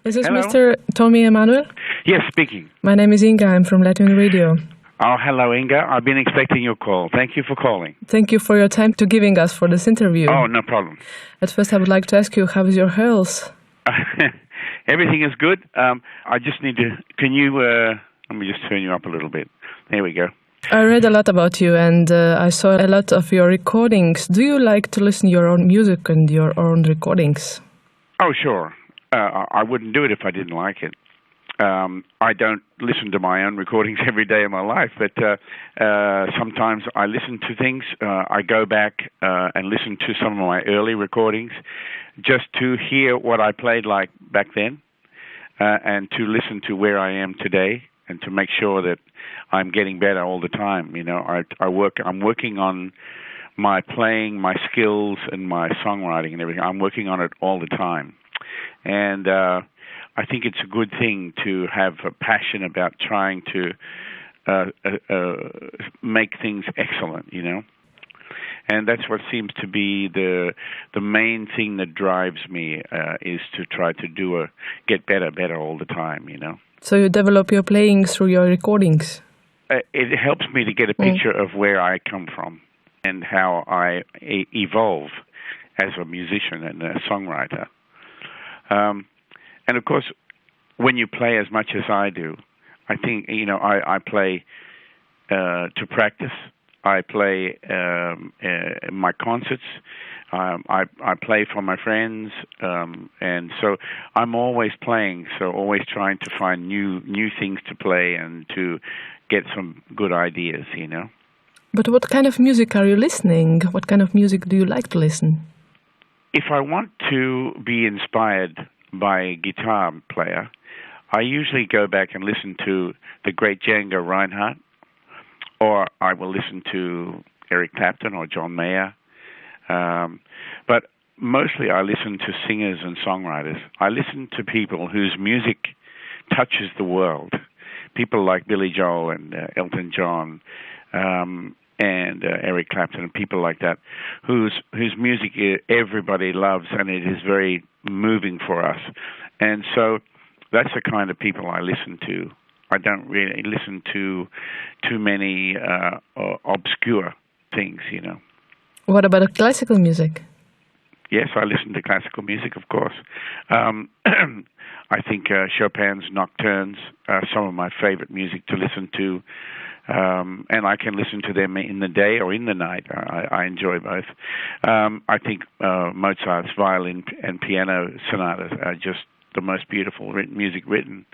Is this Hello? Mr. Tommy Emmanuel? Yes, speaking. My name is Inga. I'm from Latin Radio. Oh, hello, Inga. I've been expecting your call. Thank you for calling. Thank you for your time to giving us for this interview. Oh, no problem. At first, I would like to ask you, how is your health? Everything is good. I just need to... Can you... let me just turn you up a little bit. There we go. I read a lot about you, and I saw a lot of your recordings. Do you like to listen to your own music and your own recordings? Oh, sure. I wouldn't do it if I didn't like it. I don't listen to my own recordings every day of my life, but sometimes I listen to things. I go back and listen to some of my early recordings just to hear what I played like back then and to listen to where I am today and to make sure that I'm getting better all the time. You know, I'm working on my playing, my skills, and my songwriting and everything. I'm working on it all the time. And I think it's a good thing to have a passion about trying to make things excellent, you know. And that's what seems to be the main thing that drives me is to try to get better all the time, you know. So you develop your playing through your recordings? It helps me to get a picture of where I come from and how I evolve as a musician and a songwriter. And of course, when you play as much as I do, I think, you know, I play to practice. I play my concerts. I play for my friends, and so I'm always playing. So always trying to find new things to play and to get some good ideas, you know. But what kind of music are you listening? What kind of music do you like to listen? If I want to be inspired by a guitar player, I usually go back and listen to the great Django Reinhardt, or I will listen to Eric Clapton or John Mayer. But mostly I listen to singers and songwriters. I listen to people whose music touches the world. People like Billy Joel and Elton John and Eric Clapton and people like that, whose music everybody loves, and it is very moving for us. And so that's the kind of people I listen to. I don't really listen to too many obscure things, you know. What about classical music? Yes, I listen to classical music, of course. I think Chopin's Nocturnes are some of my favorite music to listen to, and I can listen to them in the day or in the night. I enjoy both. I think Mozart's violin and piano sonatas are just the most beautiful music written.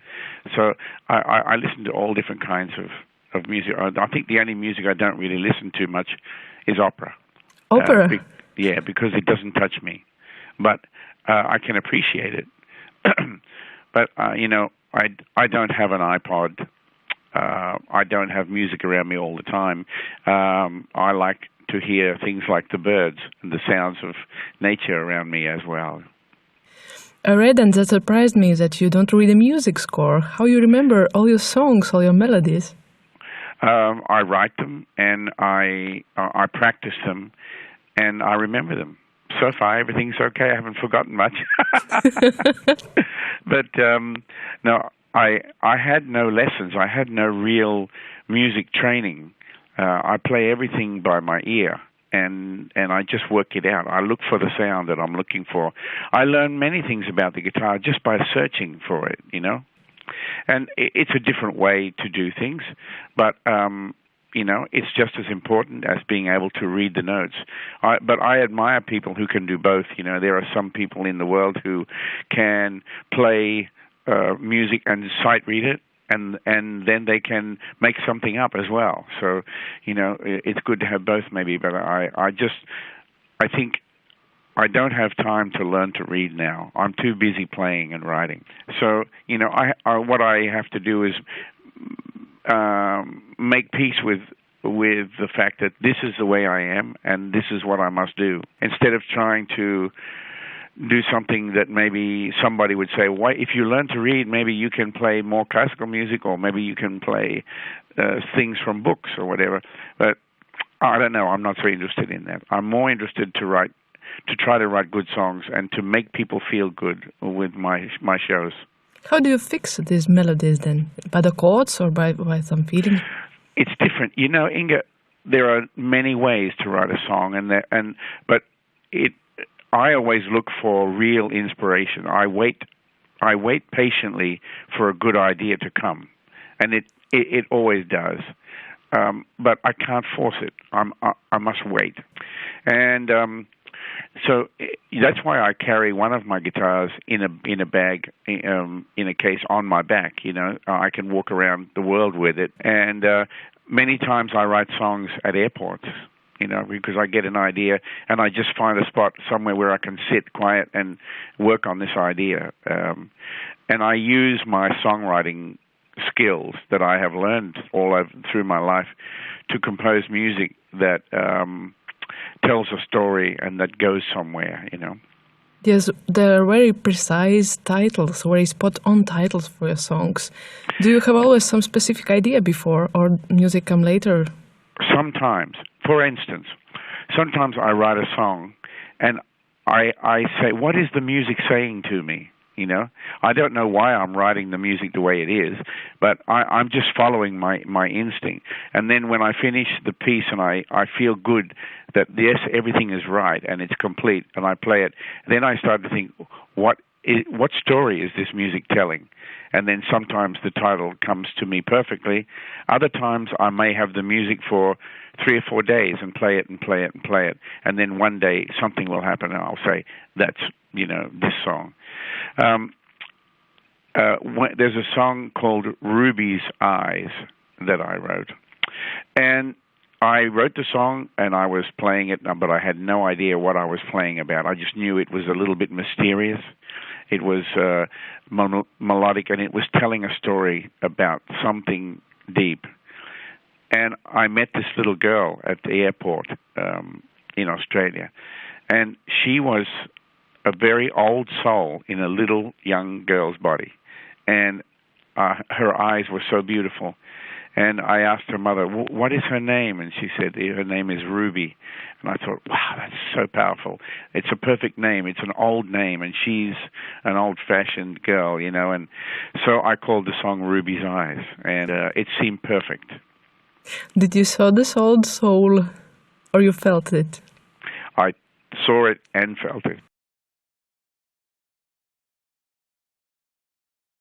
So I listen to all different kinds of music. I think the only music I don't really listen to much is opera. Opera? Because it doesn't touch me. But I can appreciate it. But, you know, I don't have an iPod. I don't have music around me all the time. I like to hear things like the birds and the sounds of nature around me as well. I read, and that surprised me, that you don't read a music score. How you remember all your songs, all your melodies? I write them, and I practice them, and I remember them. So far, everything's okay. I haven't forgotten much. But no, I had no lessons. I had no real music training. I play everything by my ear, and I just work it out. I look for the sound that I'm looking for. I learn many things about the guitar just by searching for it, you know. And it's a different way to do things, but you know, it's just as important as being able to read the notes. But I admire people who can do both. You know, there are some people in the world who can play music and sight read it, and then they can make something up as well. So, you know, it's good to have both maybe, but I think I don't have time to learn to read now. I'm too busy playing and writing. So, you know, what I have to do is make peace with the fact that this is the way I am and this is what I must do, instead of trying to do something that maybe somebody would say, why, if you learn to read, maybe you can play more classical music, or maybe you can play things from books or whatever. But I don't know. I'm not so interested in that. I'm more interested to try to write good songs and to make people feel good with my shows. How do you fix these melodies then? By the chords or by some feeling? It's different. You know, Inga, there are many ways to write a song, but I always look for real inspiration. I wait patiently for a good idea to come, and it always does. But I can't force it. I must wait, and so that's why I carry one of my guitars in a bag, in a case on my back. You know, I can walk around the world with it, and many times I write songs at airports. You know, because I get an idea and I just find a spot somewhere where I can sit quiet and work on this idea. And I use my songwriting skills that I have learned through my life to compose music that tells a story and that goes somewhere, you know. Yes, there are very precise titles, very spot-on titles for your songs. Do you have always some specific idea before, or music come later? Sometimes. For instance, sometimes I write a song and I say, what is the music saying to me? You know, I don't know why I'm writing the music the way it is, but I'm just following my instinct. And then when I finish the piece and I feel good that, yes, everything is right and it's complete, and I play it, then I start to think, what story is this music telling? And then sometimes the title comes to me perfectly. Other times I may have the music for 3 or 4 days and play it and play it and play it. And then one day something will happen and I'll say, that's, you know, this song. There's a song called Ruby's Eyes that I wrote. And I wrote the song and I was playing it, but I had no idea what I was playing about. I just knew it was a little bit mysterious. It was melodic, and it was telling a story about something deep. And I met this little girl at the airport in Australia, and she was a very old soul in a little young girl's body, and her eyes were so beautiful. And I asked her mother, what is her name? And she said, her name is Ruby. And I thought, wow, that's so powerful. It's a perfect name. It's an old name, and she's an old-fashioned girl, you know. And so I called the song Ruby's Eyes, and it seemed perfect. Did you saw this old soul, or you felt it? I saw it and felt it.